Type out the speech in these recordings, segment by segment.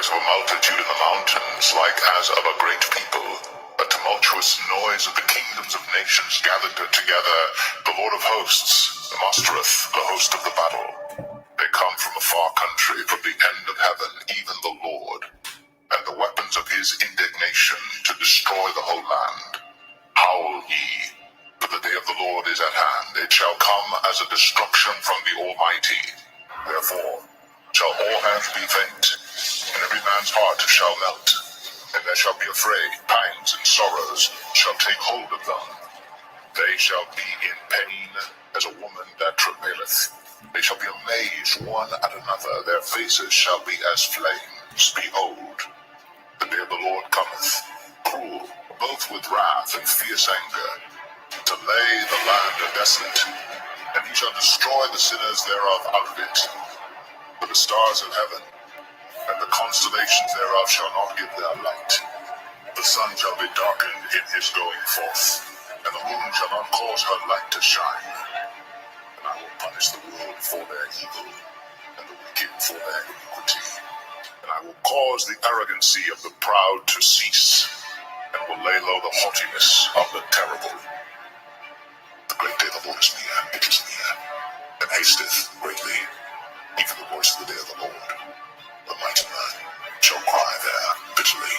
as of a multitude in the mountains, like as of a great people. A tumultuous noise of the kingdoms of nations gathered together. The Lord of hosts mustereth the host of the battle. They come from a far country, from the end of heaven, even the Lord, and the weapons of his indignation to destroy the whole land. Howl ye, for the day of the Lord is at hand. It shall come as a destruction from the Almighty. Therefore shall all hands be faint, and every man's heart shall melt. And they shall be afraid, pangs and sorrows shall take hold of them. They shall be in pain as a woman that travaileth. They shall be amazed one at another, their faces shall be as flames. Behold, the day of the Lord cometh, cruel, both with wrath and fierce anger, to lay the land desolate, and he shall destroy the sinners thereof out of it. For the stars of heaven and the constellations thereof shall not give their light. The sun shall be darkened in his going forth, and the moon shall not cause her light to shine. And I will punish the world for their evil, and the wicked for their iniquity. And I will cause the arrogancy of the proud to cease, and will lay low the haughtiness of the terrible. The great day of the Lord is near, it is near, and hasteth greatly, even the voice of the day of the Lord. The mighty man shall cry there bitterly.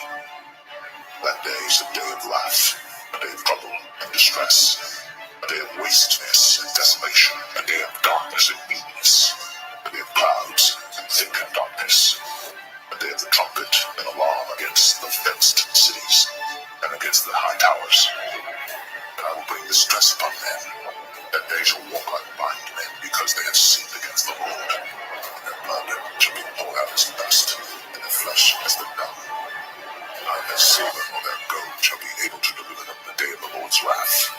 That day is a day of wrath, a day of trouble and distress, a day of wasteness and desolation, a day of darkness and meanness, a day of clouds and thick darkness, a day of the trumpet and alarm against the fenced cities and against the high towers. And I will bring distress upon men, that they shall walk like blind men, because they have sinned against the Lord. And their blood shall be poured out as dust, and their flesh as the dung. Neither their silver nor their gold shall be able to deliver them the day of the Lord's wrath.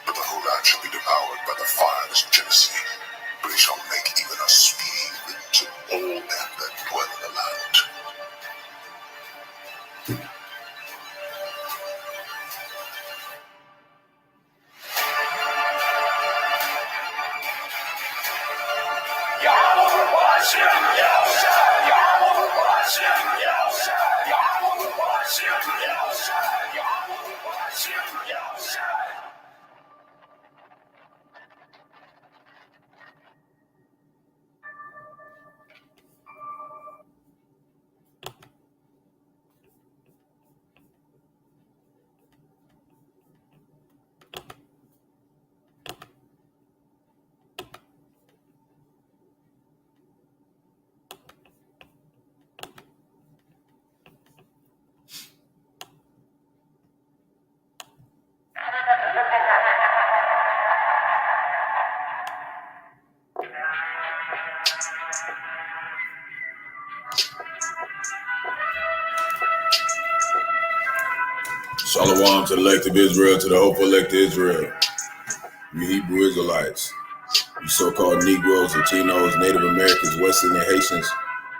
But the whole land shall be devoured by the fire of his jealousy. For he shall make even a speedy ruin to all them that dwell in the land. Shalom to the elect of Israel, to the hopeful elect of Israel, you Hebrew Israelites, you so-called Negroes, Latinos, Native Americans, West Indian Haitians,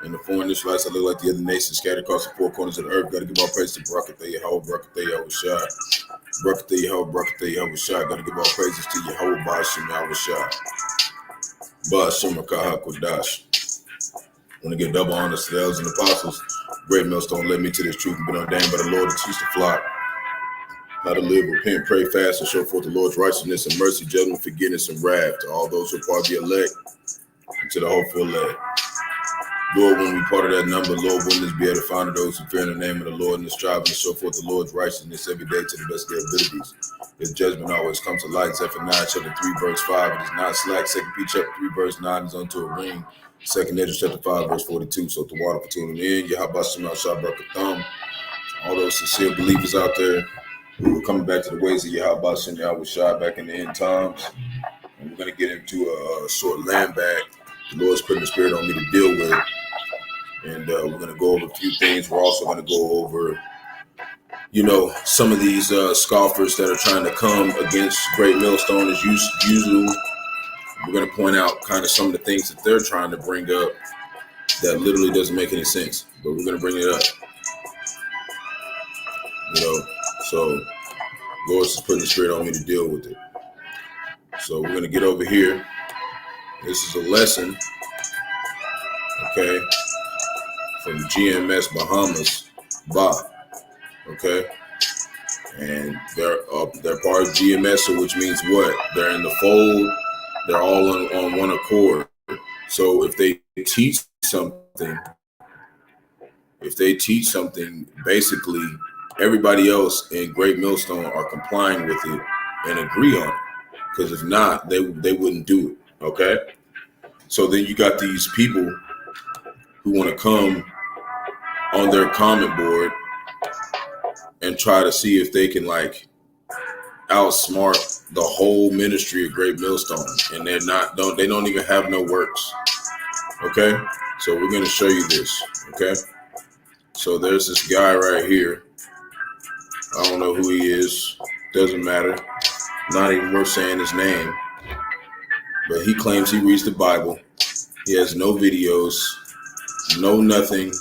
and the foreign Israelites that look like the other nations scattered across the four corners of the earth. Got to give all praise to Barak, Yahawah, Barak, Yahawashi, Barak, Yahawah, Barak, Yahawashi. Got to give all praises to Yahawah, Bahasham, Yahawashi, Bahasham, Qadash. Want to give double honors to the elders and apostles. Great millstone led me to this truth and been ordained by the Lord to teach the flock how to live, repent, pray, fast, and show forth the Lord's righteousness and mercy, judgment, forgiveness, and wrath to all those who are part of the elect and to the hopeful elect. Lord, when we part of that number, Lord, wouldn't this be edifying to those who fear in the name of the Lord and strive to show forth the Lord's righteousness every day to the best of their abilities. His judgment always comes to light. Zephaniah chapter 3, verse 5. It is not slack. 2 Peter chapter 3, verse 9 is unto a ring. 2 Ezra chapter 5, verse 42. So the water for tuning in. Yahabashim al-Shabrak. All those sincere believers out there who are coming back to the ways of Yahawashi, Yahawashi back in the end times. And we're going to get into a short land back. The Lord's putting the spirit on me to deal with. And we're going to go over a few things. We're also going to go over, some of these scoffers that are trying to come against Great Millstone as usual. We're going to point out kind of some of the things that they're trying to bring up that literally doesn't make any sense. But we're going to bring it up. So Lord's just putting the spirit on me to deal with it. So we're going to get over here. This is a lesson, okay, from GMS Bahamas, okay? And they're part of GMS, so which means what? They're in the fold. They're all on one accord. So if they teach something, basically everybody else in Great Millstone are complying with it and agree on it. Because if not, they wouldn't do it. Okay. So then you got these people who want to come on their comment board and try to see if they can like outsmart the whole ministry of Great Millstone, and they don't even have no works. Okay, so we're gonna show you this. Okay, so there's this guy right here. I don't know who he is. Doesn't matter. Not even worth saying his name. But he claims he reads the Bible. He has no videos, no nothing,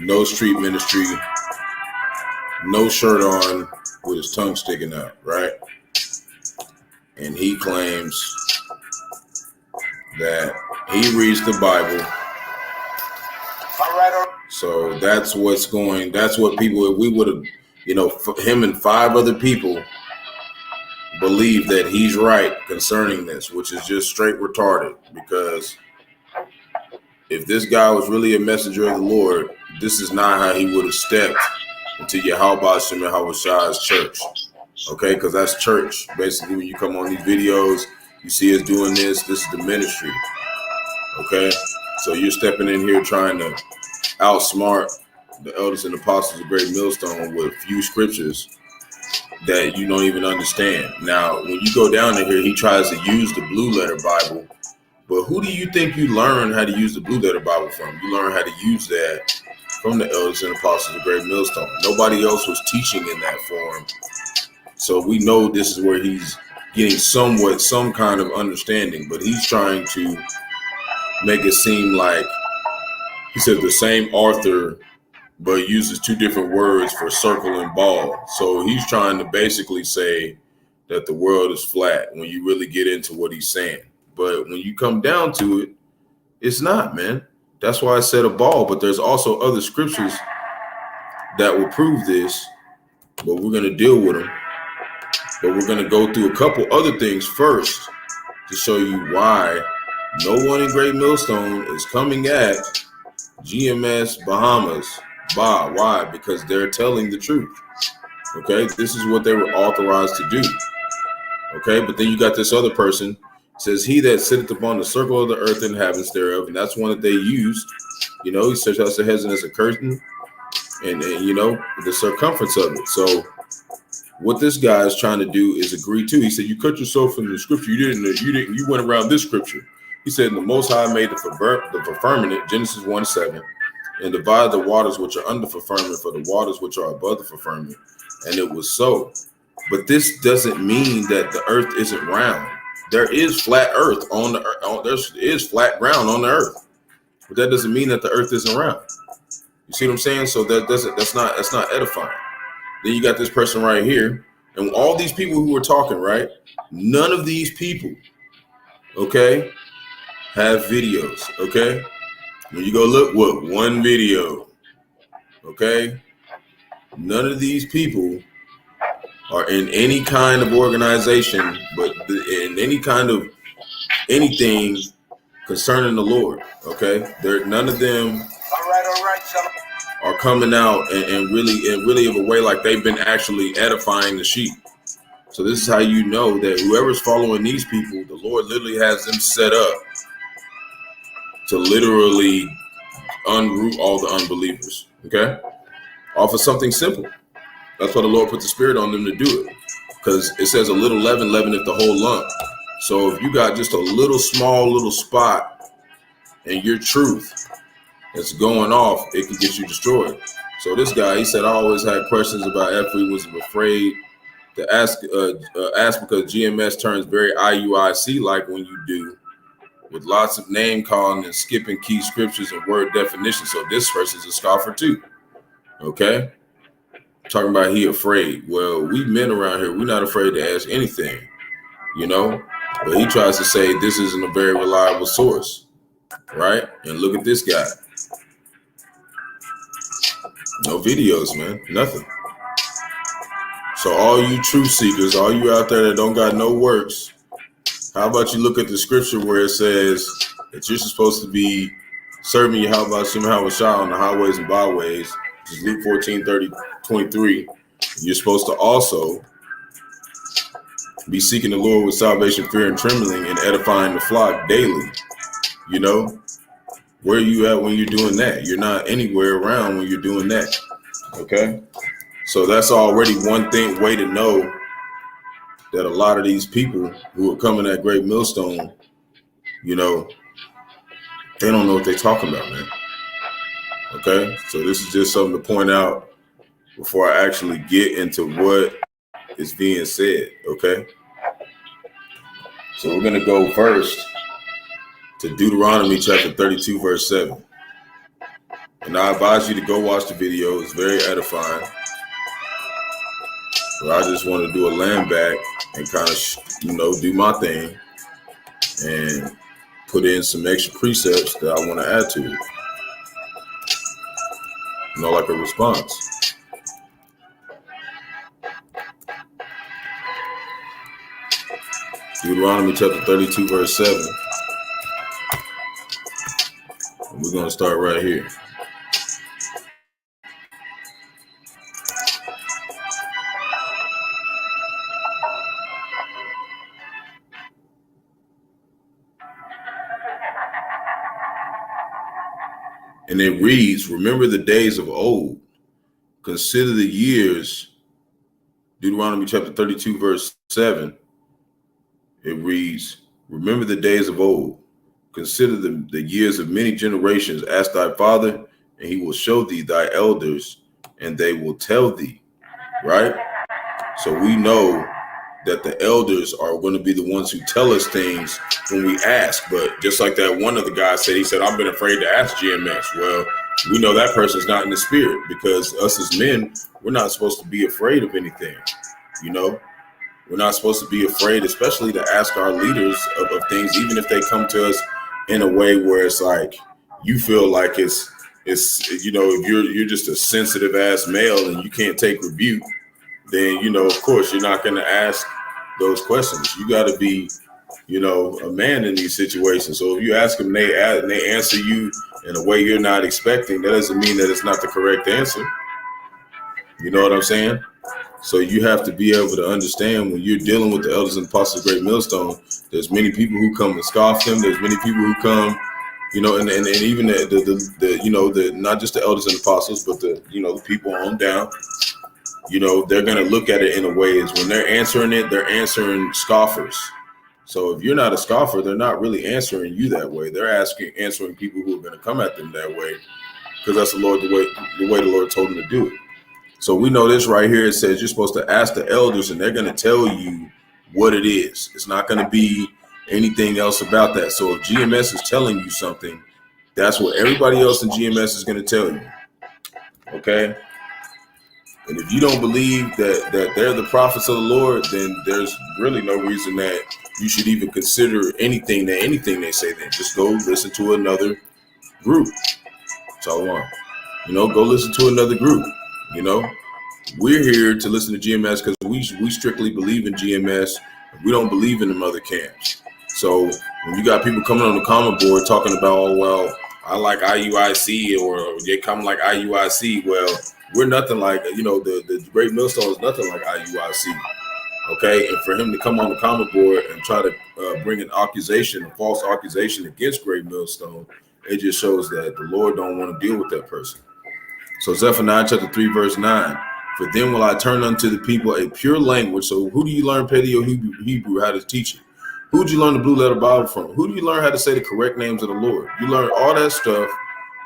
no street ministry, no shirt on with his tongue sticking out, right? And he claims that he reads the Bible. So that's what people, if we would have, him and 5 other people believe that he's right concerning this, which is just straight retarded. Because if this guy was really a messenger of the Lord, this is not how he would have stepped into Bahasham and Yahawashi's church. Okay, because that's church. Basically, when you come on these videos, you see us doing this. This is the ministry. Okay, so you're stepping in here trying to outsmart the elders and apostles of Great Millstone with few scriptures that you don't even understand. Now, when you go down to here, he tries to use the Blue Letter Bible. But who do you think you learn how to use the Blue Letter Bible from? You learn how to use that from the elders and apostles of Great Millstone. Nobody else was teaching in that form. So we know this is where he's getting some kind of understanding, but he's trying to make it seem like he said the same author, but uses 2 different words for circle and ball. So he's trying to basically say that the world is flat when you really get into what he's saying. But when you come down to it, it's not, man. That's why I said a ball, but there's also other scriptures that will prove this, but we're going to deal with them. But we're going to go through a couple other things first to show you why no one in Great Millstone is coming at GMS Bahamas. Why? Because they're telling the truth. Okay, this is what they were authorized to do. Okay, but then you got this other person, says he that sitteth upon the circle of the earth and inhabitants thereof, and that's one that they used. He stretched out the heaven as a curtain, and the circumference of it. So what this guy is trying to do is agree to. He said, you cut yourself from the scripture. You went around this scripture. He said, the Most High made the firmament, Genesis 1:7, and divided the waters which are under the firmament for the waters which are above the firmament. And it was so. But this doesn't mean that the earth isn't round. There is flat earth on the earth. There is flat ground on the earth. But that doesn't mean that the earth isn't round. You see what I'm saying? So that's not edifying. Then you got this person right here, and all these people who were talking, right? None of these people, okay, have videos, okay? When you go look, what, one video, okay? None of these people are in any kind of organization, but in any kind of anything concerning the Lord, okay? None of them are coming out and really of a way like they've been actually edifying the sheep. So this is how you know that whoever's following these people, the Lord literally has them set up to literally unroot all the unbelievers, okay? Off of something simple. That's why the Lord put the Spirit on them to do it. Because it says a little leaven leaveneth the whole lump. So if you got just a small little spot in your truth that's going off, it can get you destroyed. So this guy, he said, I always had questions about if he was afraid to ask because GMS turns very IUIC like when you do, with lots of name calling and skipping key scriptures and word definitions. So this person's a scoffer too. Okay? Talking about he afraid. Well, we men around here, we're not afraid to ask anything, But he tries to say this isn't a very reliable source, right? And look at this guy. No videos, man. Nothing. So all you truth seekers, all you out there that don't got no works, how about you look at the scripture where it says that you're supposed to be serving Yahawashi on the highways and byways, which is Luke 14:23. You're supposed to also be seeking the Lord with salvation, fear, and trembling, and edifying the flock daily. You know, where are you at when you're doing that? You're not anywhere around when you're doing that. Okay? So that's already one way to know that a lot of these people who are coming at Great Millstone, you know, they don't know what they're talking about, man. Okay? So this is just something to point out before I actually get into what is being said. Okay? So we're going to go first to Deuteronomy chapter 32, verse 7. And I advise you to go watch the video. It's very edifying. But I just want to do a land back and kind of, do my thing and put in some extra precepts that I want to add to it. Like a response. Deuteronomy chapter 32, verse 7. We're going to start right here. And it reads, remember the days of old, consider the years. Deuteronomy chapter 32, verse 7. It reads, remember the days of old, consider the years of many generations. Ask thy father, and he will show thee thy elders, and they will tell thee. Right? So we know that the elders are going to be the ones who tell us things when we ask. But just like that one of the guys said, he said, I've been afraid to ask GMS. Well, we know that person's not in the spirit, because us as men, we're not supposed to be afraid of anything. We're not supposed to be afraid, especially to ask our leaders of things, even if they come to us in a way where it's like you feel like it's if you're just a sensitive ass male and you can't take rebuke, then of course you're not going to ask those questions. You got to be a man in these situations. So if you ask them, and they answer you in a way you're not expecting, that doesn't mean that it's not the correct answer. You know what I'm saying? So you have to be able to understand when you're dealing with the elders and apostles of Great Millstone, there's many people who come and scoff them. There's many people who come, and even the not just the elders and apostles, but the people on down, they're going to look at it in a way is when they're answering it, they're answering scoffers. So if you're not a scoffer, they're not really answering you that way. They're answering people who are going to come at them that way, because that's the way the Lord told them to do it. So we know this right here. It says you're supposed to ask the elders, and they're going to tell you what it is. It's not going to be anything else about that. So if GMS is telling you something, that's what everybody else in GMS is going to tell you. Okay? And if you don't believe that they're the prophets of the Lord, then there's really no reason that you should even consider anything they say. Then just go listen to another group. So go listen to another group. We're here to listen to GMS because we strictly believe in GMS. We don't believe in the other camps. So when you got people coming on the comment board talking about, oh, well, I like IUIC, or they come like IUIC. Well, we're nothing like, the Great Millstone is nothing like IUIC. Okay. And for him to come on the comment board and try to bring a false accusation against Great Millstone, it just shows that the Lord don't want to deal with that person. So Zephaniah chapter 3, verse 9, for then will I turn unto the people a pure language. So who do you learn Paleo-Hebrew how to teach it? Who did you learn the Blue Letter Bible from? Who do you learn how to say the correct names of the Lord? You learn all that stuff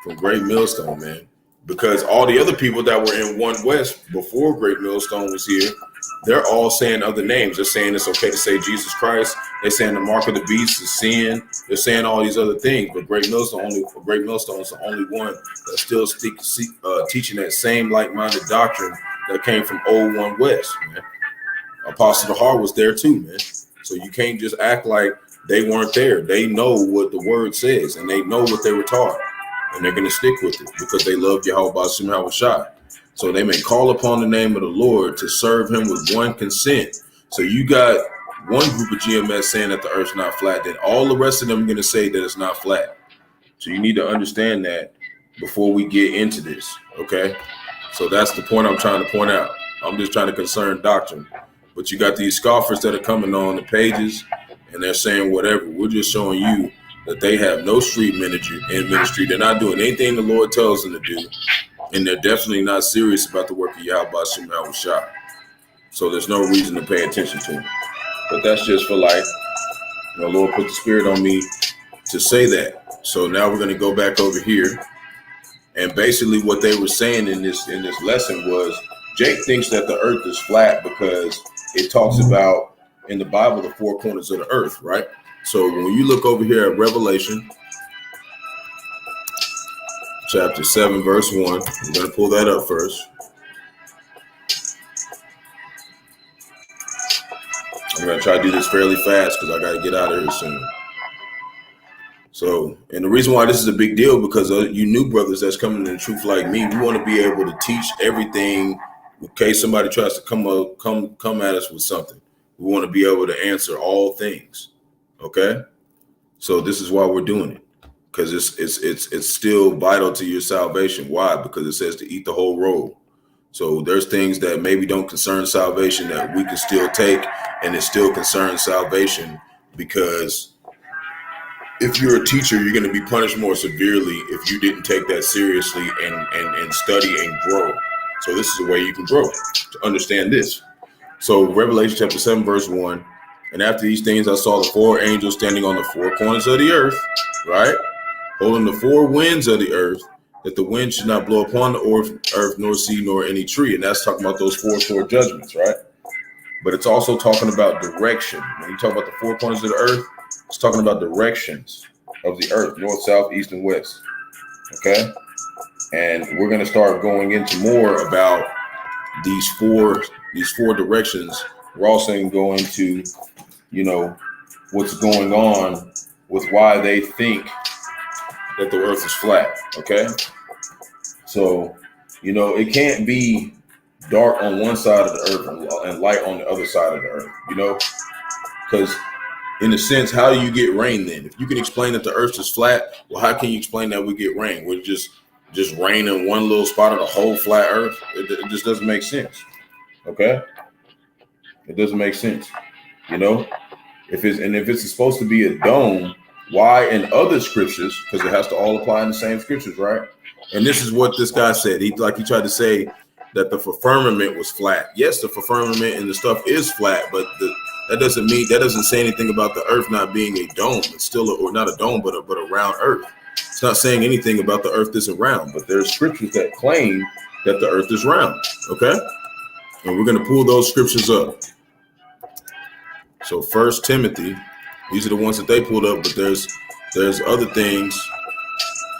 from Great Millstone, man. Because all the other people that were in One West before Great Millstone was here, they're all saying other names. They're saying it's okay to say Jesus Christ. They're saying the mark of the beast is sin. They're saying all these other things. But Great Millstone is the only one that's still teaching that same like-minded doctrine that came from old One West, man. Apostle Dahar was there too, man. So you can't just act like they weren't there. They know what the word says, and they know what they were taught, and they're going to stick with it because they love Yahawashi. So they may call upon the name of the Lord to serve him with one consent. So you got one group of GMS saying that the earth's not flat, then all the rest of them are going to say that it's not flat. So you need to understand that before we get into this, okay? So that's the point I'm trying to point out. I'm just trying to concern doctrine. But you got these scoffers that are coming on the pages and they're saying whatever. We're just showing you that they have no street ministry. They're not doing anything the Lord tells them to do. And they're definitely not serious about the work of Yahawah. So there's no reason to pay attention to them. But that's just for life. The Lord put the spirit on me to say that. So now we're going to go back over here. And basically what they were saying in this lesson was Jake thinks that the earth is flat because it talks about in the Bible the four corners of the earth, right? So when you look over here at Revelation chapter 7, verse 1, I'm going to pull that up first. I'm going to try to do this fairly fast because I got to get out of here soon. So, and the reason why this is a big deal because you new brothers that's coming in the truth like me, we want to be able to teach everything in case somebody tries to come at us with something. We want to be able to answer all things. Okay? So this is why we're doing it. Because it's still vital to your salvation. Why? Because it says to eat the whole roll. So there's things that maybe don't concern salvation that we can still take, and it still concerns salvation because if you're a teacher, you're going to be punished more severely if you didn't take that seriously and study and grow. So this is a way you can grow to understand this. So Revelation chapter 7, verse 1, and after these things, I saw the four angels standing on the four corners of the earth, right? Holding the four winds of the earth, that the wind should not blow upon the earth, nor sea, nor any tree. And that's talking about those four short judgments, right? But it's also talking about direction. When you talk about the four corners of the earth, it's talking about directions of the earth, north, south, east, and west. Okay? And we're going to start going into more about these four directions. We're also going to go into, what's going on with why they think that the earth is flat. Okay? So, it can't be dark on one side of the earth and light on the other side of the earth, because in a sense, how do you get rain then? If you can explain that the earth is flat, well, how can you explain that we get rain? Would it just rain in one little spot of the whole flat earth? It just doesn't make sense. Okay? It doesn't make sense. If it's supposed to be a dome, why in other scriptures, because it has to all apply in the same scriptures, right? And this is what this guy said. He tried to say that the firmament was flat. Yes, the firmament and the stuff is flat, but that doesn't say anything about the earth not being a dome. It's still or not a dome, but a round earth. It's not saying anything about the earth isn't round, but there's scriptures that claim that the earth is round. Okay, and we're going to pull those scriptures up. So 1 Timothy, these are the ones that they pulled up, but there's other things.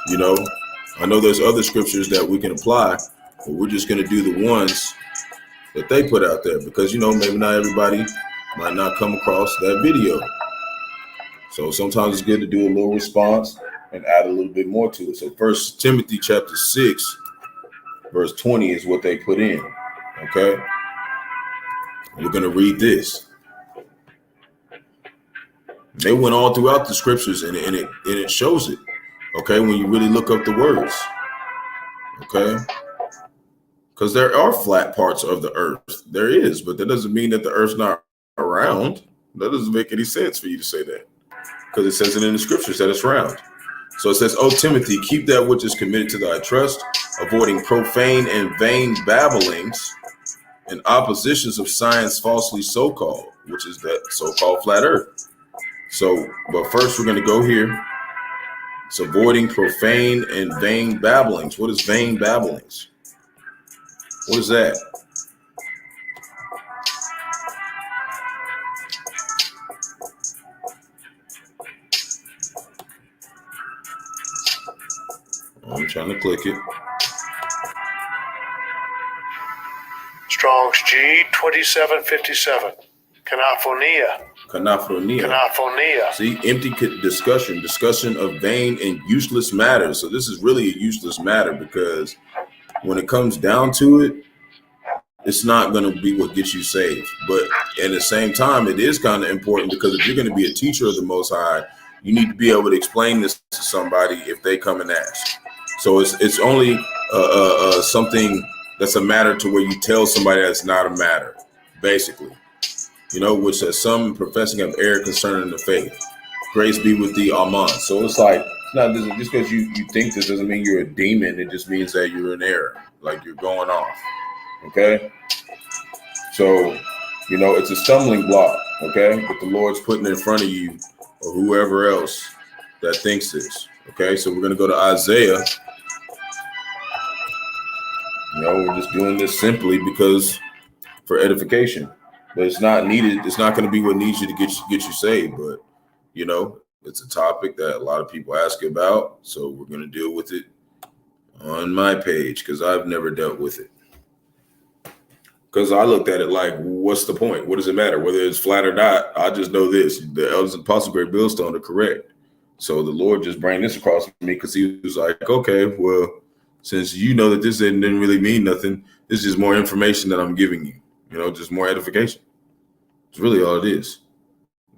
I know there's other scriptures that we can apply, but we're just going to do the ones that they put out there because, maybe not everybody might not come across that video. So sometimes it's good to do a little response and add a little bit more to it. So 1 Timothy chapter 6, verse 20 is what they put in. Okay. We're going to read this. They went all throughout the scriptures and it shows it. Okay. When you really look up the words. Okay. Because there are flat parts of the earth. There is, but that doesn't mean that the earth's not around. That doesn't make any sense for you to say that. Because it says it in the scriptures that it's round. So it says, "O Timothy, keep that which is committed to thy trust, avoiding profane and vain babblings and oppositions of science falsely so-called," which is that so-called flat earth. So, but first we're going to go here. It's avoiding profane and vain babblings. What is vain babblings? What is that? I'm trying to click it. Strong's G 2757. Canaphonia. See, empty discussion of vain and useless matters. So this is really a useless matter because when it comes down to it, it's not going to be what gets you saved. But at the same time, it is kind of important, because if you're going to be a teacher of the Most High, you need to be able to explain this to somebody if they come and ask. So it's only something that's a matter to where you tell somebody that's not a matter, basically. Which says some professing of error concerning the faith. Grace be with thee, Amen. So it's like, it's not just because you think this doesn't mean you're a demon. It just means that you're in error, like you're going off. Okay? So, it's a stumbling block, okay, that the Lord's putting in front of you or whoever else that thinks this. Okay, so we're going to go to Isaiah. We're just doing this simply because for edification, but it's not needed. It's not going to be what needs you to get you saved. But, it's a topic that a lot of people ask about. So we're going to deal with it on my page because I've never dealt with it. Because I looked at it like, what's the point? What does it matter? Whether it's flat or not, I just know this. The elders and Apostle Great Millstone are correct. So the Lord just brought this across me because he was like, okay, well, since you know that this didn't really mean nothing, it's just more information that I'm giving you, just more edification. It's really all it is.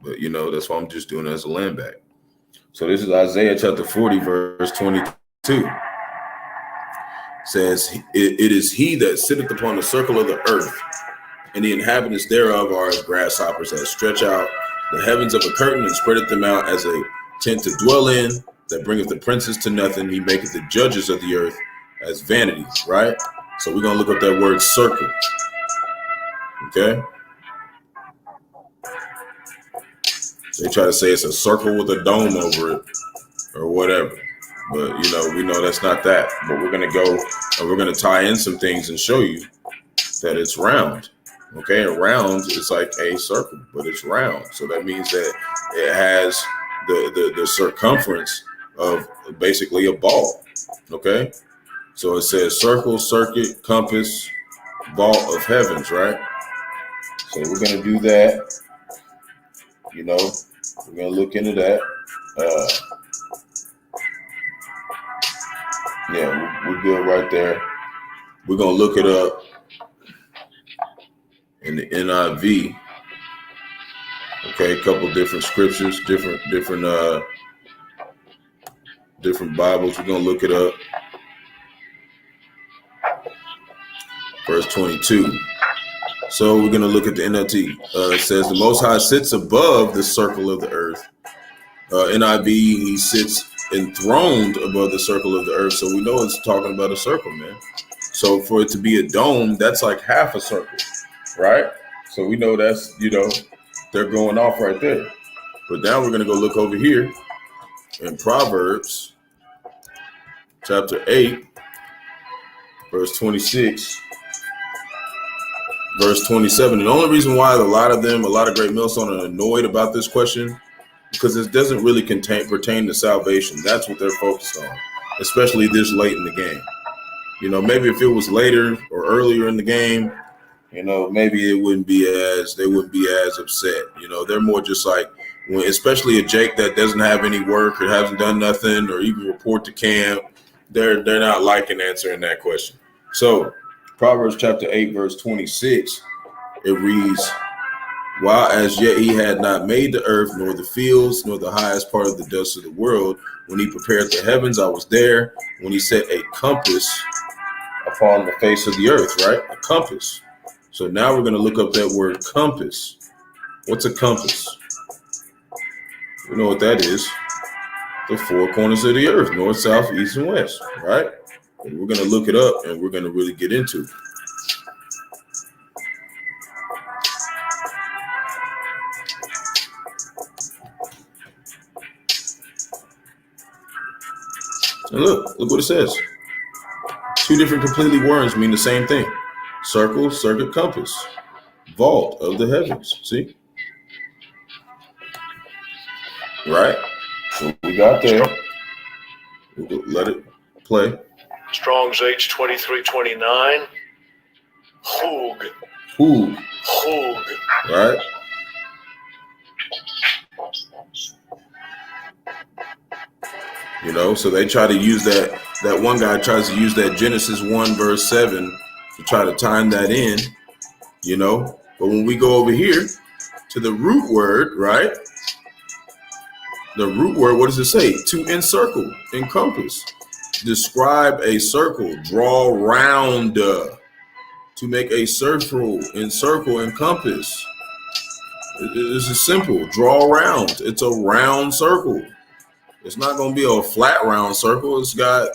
But, that's why I'm just doing it as a land back. So this is Isaiah chapter 40, verse 22. Says, it is he that sitteth upon the circle of the earth, and the inhabitants thereof are as grasshoppers that stretch out the heavens of a curtain and spreadeth them out as a tent to dwell in, that bringeth the princes to nothing. He maketh the judges of the earth as vanity, right? So we're going to look up that word circle. Okay? They try to say it's a circle with a dome over it or whatever. But, we know that's not that. But we're going to go and we're going to tie in some things and show you that it's round. Okay, and round is like a circle, but it's round. So that means that it has the circumference of basically a ball. Okay, so it says circle, circuit, compass, vault of heavens, right? So we're going to do that. We're going to look into that. Yeah, we're good right there. We're going to look it up in the NIV. Okay, a couple different scriptures, different Bibles. We're going to look it up. Verse 22. So we're going to look at the NLT. It says, the Most High sits above the circle of the earth. NIV, he sits enthroned above the circle of the earth. So we know it's talking about a circle, man. So for it to be a dome, that's like half a circle, right? So we know that's, they're going off right there. But now we're going to go look over here in Proverbs chapter 8, verse 26, verse 27. And the only reason why a lot of great millstone are annoyed about this question, because it doesn't really pertain to salvation. That's what they're focused on, especially this late in the game. Maybe if it was later or earlier in the game, maybe they wouldn't be as upset. They're more just like, especially a Jake that doesn't have any work or hasn't done nothing or even report to camp, they're not liking answering that question. So Proverbs chapter 8, verse 26, it reads, while as yet he had not made the earth, nor the fields, nor the highest part of the dust of the world, when he prepared the heavens, I was there. When he set a compass upon the face of the earth, right? A compass. So now we're going to look up that word compass. What's a compass? We know what that is. The four corners of the earth, north, south, east, and west, right? And we're going to look it up and we're going to really get into it. And look what it says. Two different completely words mean the same thing. Circle, circuit, compass. Vault of the heavens. See? Right? So we got there. We'll let it play. Strong's H2329. Hoog. Hoog. Hoog. Right? You know, so they try to use that one guy tries to use that Genesis 1 verse 7 to try to time that in, you know. But when we go over here to the root word, right? The root word, what does it say? To encircle, encompass, describe a circle, draw round, to make a circle, encircle, encompass. This is simple. Draw round. It's a round circle. It's not going to be a flat round circle. It's got,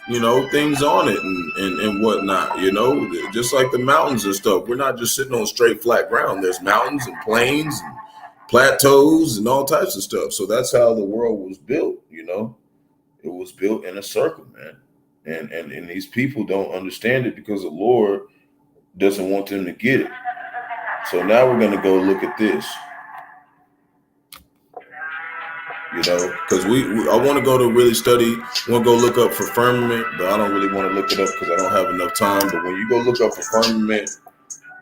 you know, things on it and whatnot, you know, just like the mountains and stuff. We're not just sitting on straight flat ground. There's mountains and plains and plateaus and all types of stuff. So that's how the world was built, you know. It was built in a circle, man. And these people don't understand it because the Lord doesn't want them to get it. So now we're going to go look at this. You know, because I want to go to really study, I want to go look up for firmament, but I don't really want to look it up because I don't have enough time. But when you go look up for firmament,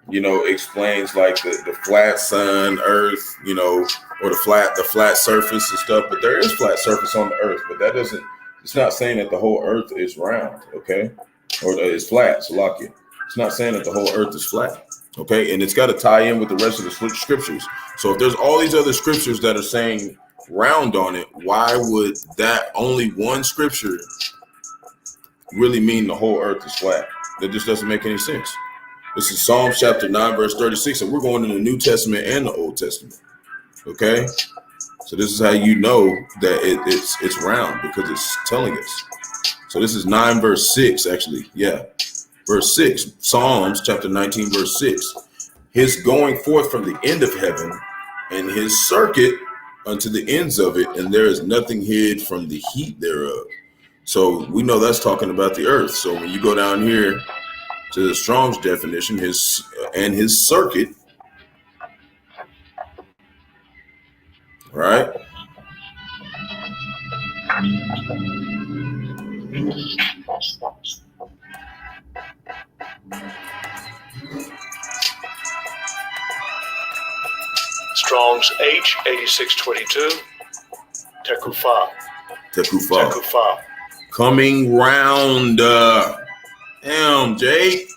you know, explains like the flat sun, earth, you know, or the flat surface and stuff. But there is flat surface on the earth, but that doesn't, it's not saying that the whole earth is round, okay? Or is flat, Salakia. It's not saying that the whole earth is flat, okay? And it's got to tie in with the rest of the scriptures. So if there's all these other scriptures that are saying round on it, why would that only one scripture really mean the whole earth is flat? That just doesn't make any sense. This is Psalms chapter 9 verse 36, and we're going in the New Testament and the Old Testament. Okay, so this is how you know that it's round, because it's telling us. So this is 9 verse 6, actually. Yeah, verse 6, Psalms chapter 19 verse 6. His going forth from the end of heaven, and his circuit unto the ends of it, and there is nothing hid from the heat thereof. So we know that's talking about the earth. So when you go down here to the Strong's definition, his circuit, right? Strong's H8622. Tekufa. Coming round. Damn, Jay.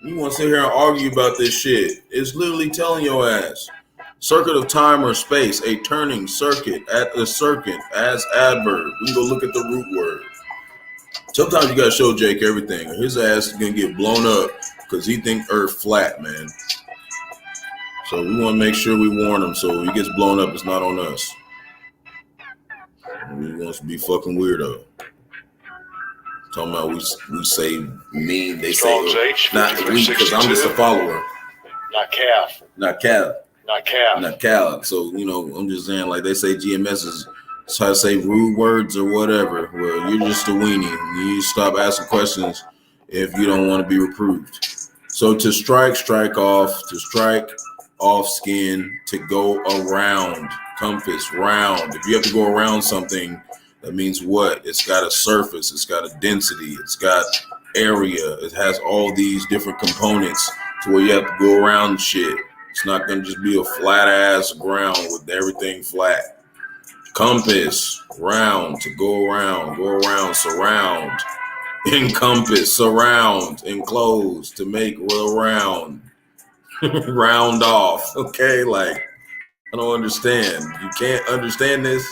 You want to sit here and argue about this shit? It's literally telling your ass. Circuit of time or space, a turning circuit at a circuit as adverb. We can go look at the root word. Sometimes you gotta show Jake everything. His ass is gonna get blown up because he think Earth flat, man. So we want to make sure we warn him. So if he gets blown up, it's not on us. He wants to be fucking weirdo. Talking about we say mean. They Strong's say H, not we, because I'm just a follower. Not Cal. So, you know, I'm just saying, like they say GMS is try to say rude words or whatever. Well, you're just a weenie. You need to stop asking questions if you don't want to be reproved. So to strike off, to strike off skin, to go around, compass, round. If you have to go around something, that means what? It's got a surface, it's got a density, it's got area, it has all these different components to where you have to go around shit. It's not going to just be a flat ass ground with everything flat. Compass, round, to go around, surround, encompass, surround, enclose, to make real round, round off. Okay, like, I don't understand. You can't understand this.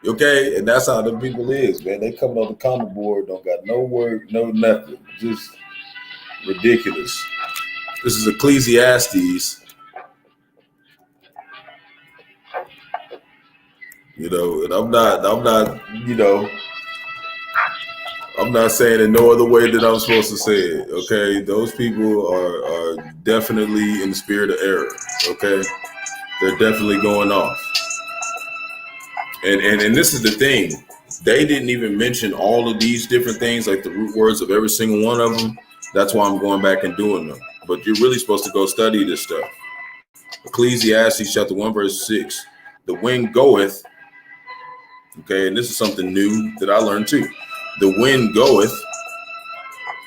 Okay, and that's how the people is, man. They come on the comment board, don't got no word, no nothing, just ridiculous. This is Ecclesiastes, you know, and I'm not, you know, I'm not saying it no other way that I'm supposed to say it. Okay, those people are definitely in the spirit of error. Okay, they're definitely going off. And this is the thing. They didn't even mention all of these different things, like the root words of every single one of them. That's why I'm going back and doing them. But you're really supposed to go study this stuff. Ecclesiastes chapter 1 verse 6. The wind goeth. Okay, and this is something new that I learned too. The wind goeth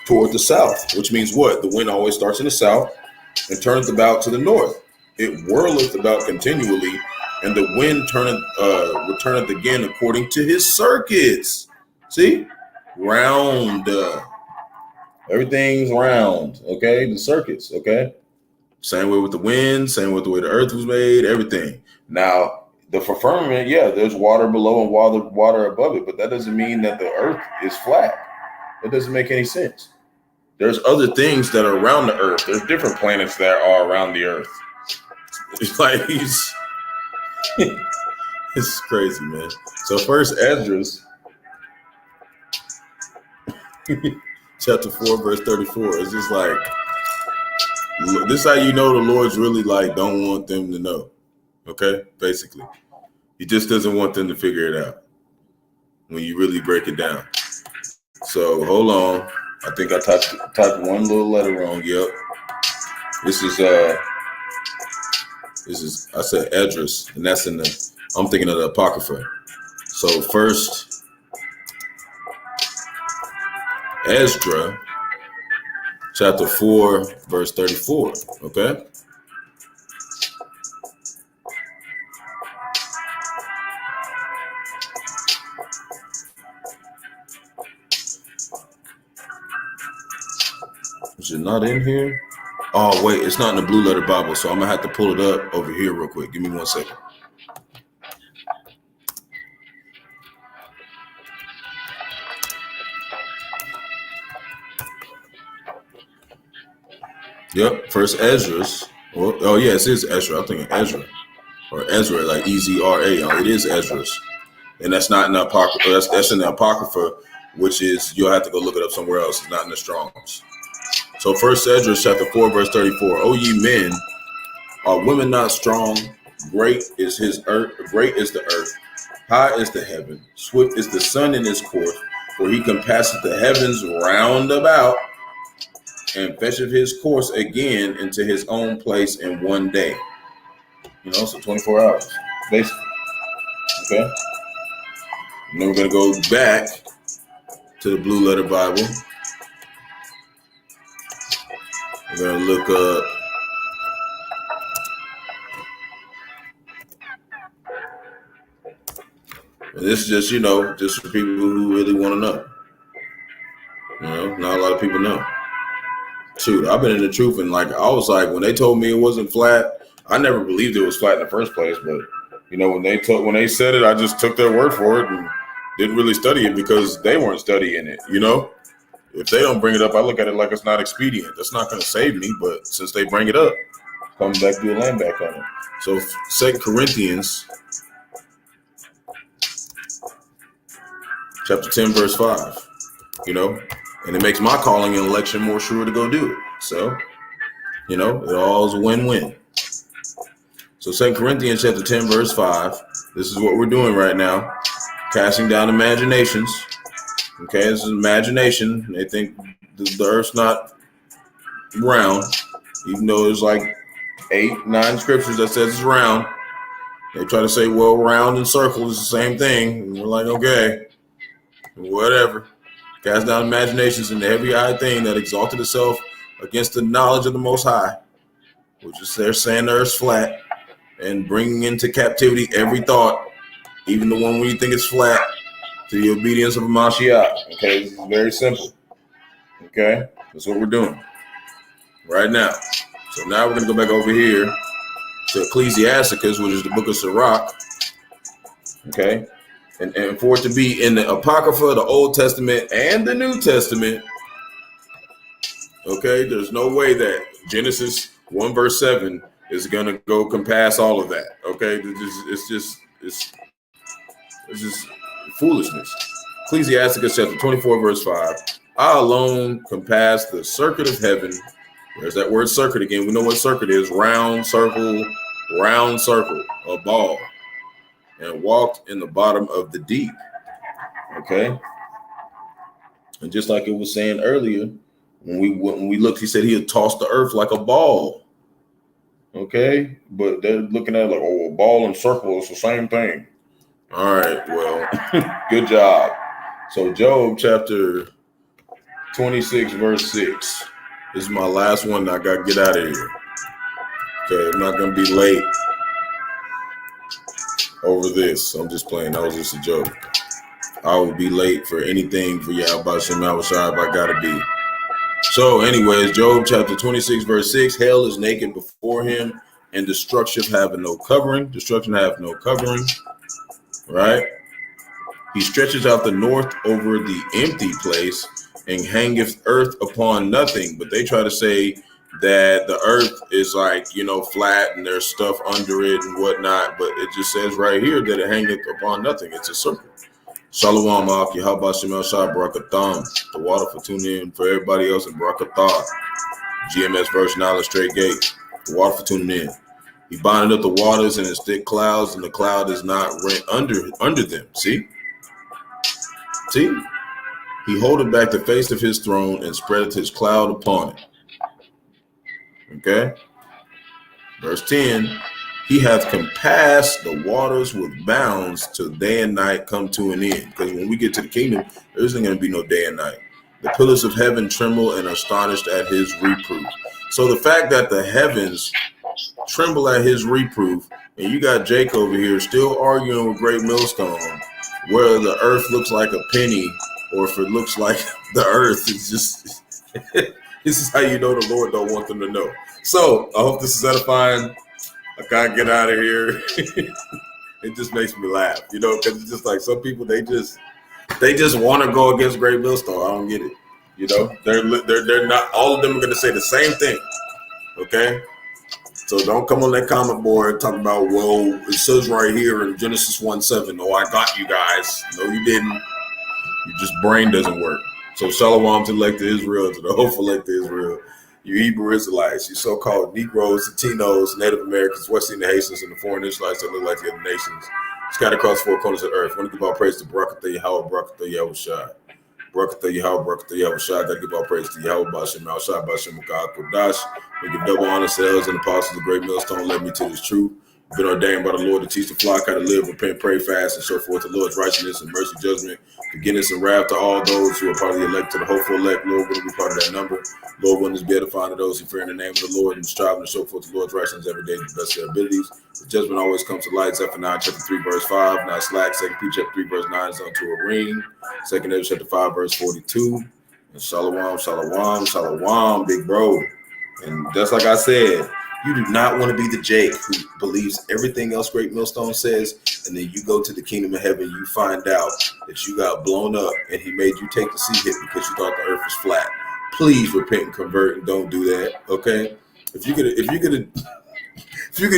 toward the south, which means what? The wind always starts in the south and turneth about to the north. It whirleth about continually and the wind returneth again according to his circuits. See? Round. Everything's round, okay? The circuits, okay? Same way with the wind, same with the way the earth was made, everything. Now, the firmament, yeah, there's water below and water above it, but that doesn't mean that the earth is flat. That doesn't make any sense. There's other things that are around the earth. There's different planets that are around the earth. It's like it's crazy, man. So first Esdras chapter 4, verse 34. It's just like, this is how you know the Lord's really like don't want them to know. Okay? Basically. He just doesn't want them to figure it out when you really break it down. So hold on. I think I typed one little letter wrong. Yep. This is I said Esdras, and that's I'm thinking of the Apocrypha. So first Esdras chapter 4, verse 34. Okay. Is it not in here? Oh, wait, it's not in the Blue Letter Bible, so I'm going to have to pull it up over here real quick. Give me 1 second. Yep, first Esdras. Oh, yes, it is Ezra. I'm thinking Ezra. Or Ezra, like Ezra. It is Esdras. And that's not in the Apocrypha. That's in the Apocrypha, which is, you'll have to go look it up somewhere else. It's not in the Strongs. So first Esdras chapter 4, verse 34. O ye men, are women not strong? Great is his earth, great is the earth, high is the heaven, swift is the sun in his course, for he compasseth the heavens round about, and fetcheth his course again into his own place in one day. So 24 hours, basically. Okay. And then we're going to go back to the Blue Letter Bible. We're going to look up and this is just, just for people who really want to know. Not a lot of people know. Shoot, I've been in the truth, and I was like, when they told me it wasn't flat, I never believed it was flat in the first place. But when they said it, I just took their word for it and didn't really study it because they weren't studying it. If they don't bring it up, I look at it like it's not expedient. That's not going to save me. But since they bring it up, come back, do a land back on it. So 2 Corinthians chapter 10, verse 5, and it makes my calling and election more sure to go do it. So, it all is a win-win. So 2 Corinthians chapter 10, verse 5, this is what we're doing right now. Casting down imaginations. Okay, this is imagination. They think the earth's not round, even though there's 8, 9 scriptures that says it's round. They try to say, well, round and circle is the same thing. And we're like, okay, whatever. Cast down imaginations and every high thing that exalted itself against the knowledge of the Most High, which is they're saying the earth's flat, and bringing into captivity every thought, even the one when you think it's flat, to the obedience of a Mashiach. Okay, this is very simple. Okay, that's what we're doing right now. So now we're going to go back over here to Ecclesiasticus, which is the book of Sirach. Okay, and for it to be in the Apocrypha, the Old Testament, and the New Testament, okay, there's no way that Genesis 1 verse 7 is going to go compass all of that. Okay, it's just foolishness. Ecclesiasticus chapter 24, verse 5. I alone compass the circuit of heaven. There's that word circuit again. We know what circuit is. Round circle, a ball. And walked in the bottom of the deep. Okay. And just like it was saying earlier, when we looked, he said he had tossed the earth like a ball. Okay. But they're looking at it like, a ball and circle is the same thing. All right, well, good job. So Job chapter 26, verse 6. This is my last one. I got to get out of here. Okay, I'm not going to be late. over this. I'm just playing. That was just a joke. I will be late for anything for Bahasham Yahawashi if I gotta be. So, anyways, Job chapter 26, verse 6, hell is naked before him, and destruction having no covering. Destruction have no covering. Right? He stretches out the north over the empty place and hangeth earth upon nothing. But they try to say that the earth is like, you know, flat and there's stuff under it and whatnot. But it just says right here that it hangeth upon nothing. It's a circle. Shalom, Ak, Yahawah, Barakatham. The water for tuning in for everybody else in Barakatham. GMS verse 9, straight gate. The water for tuning in. He binded up the waters in his thick clouds, and the cloud is not rent under them. See? He holdeth back the face of his throne and spreadeth his cloud upon it. Okay? Verse 10. He hath compassed the waters with bounds till day and night come to an end. Because when we get to the kingdom, there isn't going to be no day and night. The pillars of heaven tremble and are astonished at his reproof. So the fact that the heavens tremble at his reproof, and you got Jake over here still arguing with Great Millstone whether the earth looks like a penny or if it looks like the earth is just this is how you know the Lord don't want them to know. So I hope this is edifying. I can't get out of here. It just makes me laugh, you know, because it's just like some people they just want to go against Great Millstone. I don't get it. You know, they're not all of them are going to say the same thing. Okay. So don't come on that comment board and talk about, well, it says right here in Genesis 1:7. Oh, I got you guys. No, you didn't. Your just brain doesn't work. So shalom to elect Israel, to the hopeful elect Israel, you Hebrew Israelites, you so-called Negroes, Latinos, Native Americans, West Indian Haitians, and the foreign Israelites that look like the other nations. Scattered across four corners of the earth. I want to give all praise to Barak, Yahawah, Barak, Yahawashi. Barak, Yahawah, Barak, Yahawashi. Got to give all praise to Yahawah, Bahasham, Yahawashi, Bahasham, Qadash. We give double honor to elders and apostles of Great Millstone. Led me to this truth. Been ordained by the Lord to teach the flock how to live, repent, pray, fast, and show forth the Lord's righteousness and mercy, judgment, forgiveness, and wrath to all those who are part of the elect, to the hopeful elect. Lord, will be part of that number. Lord, willing to be edifying to those who fear in the name of the Lord and striving to show forth the Lord's righteousness every day to the best of their abilities. The judgment always comes to light. Zephaniah chapter 3, verse 5. Not slack. 2 Peter chapter 3, verse 9 is unto a ring. 2 Ezra chapter 5, verse 42. And shalom, shalom, shalom, big bro. And just like I said, you do not want to be the Jake who believes everything else Great Millstone says, and then you go to the kingdom of heaven, you find out that you got blown up and he made you take the sea hit because you thought the earth was flat. Please repent and convert and don't do that. Okay? If you're gonna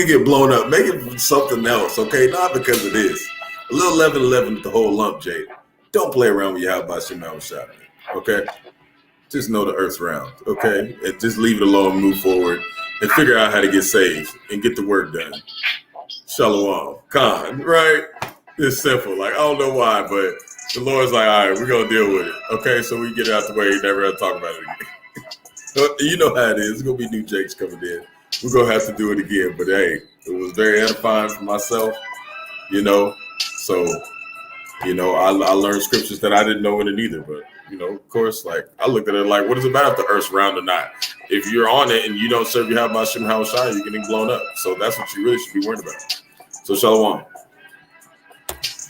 get blown up, make it something else, okay? Not because of this. A little 11-11 with the whole lump, Jake. Don't play around with Yahawashi, okay? Just know the earth's round, okay? And just leave it alone, move forward, and figure out how to get saved and get the work done. Shalom. Khan, right? It's simple. Like, I don't know why, but the Lord's like, all right, we're going to deal with it. Okay, so we get it out the way. Never have to talk about it again. You know how it is. It's going to be new Jakes coming in. We're going to have to do it again. But, hey, it was very edifying for myself, you know. So, you know, I learned scriptures that I didn't know in it either. But, you know, of course, like, I looked at it like, what does it matter if the earth's round or not? If you're on it and you don't serve Yahawashi, you're getting blown up. So that's what you really should be worried about. So, shalom.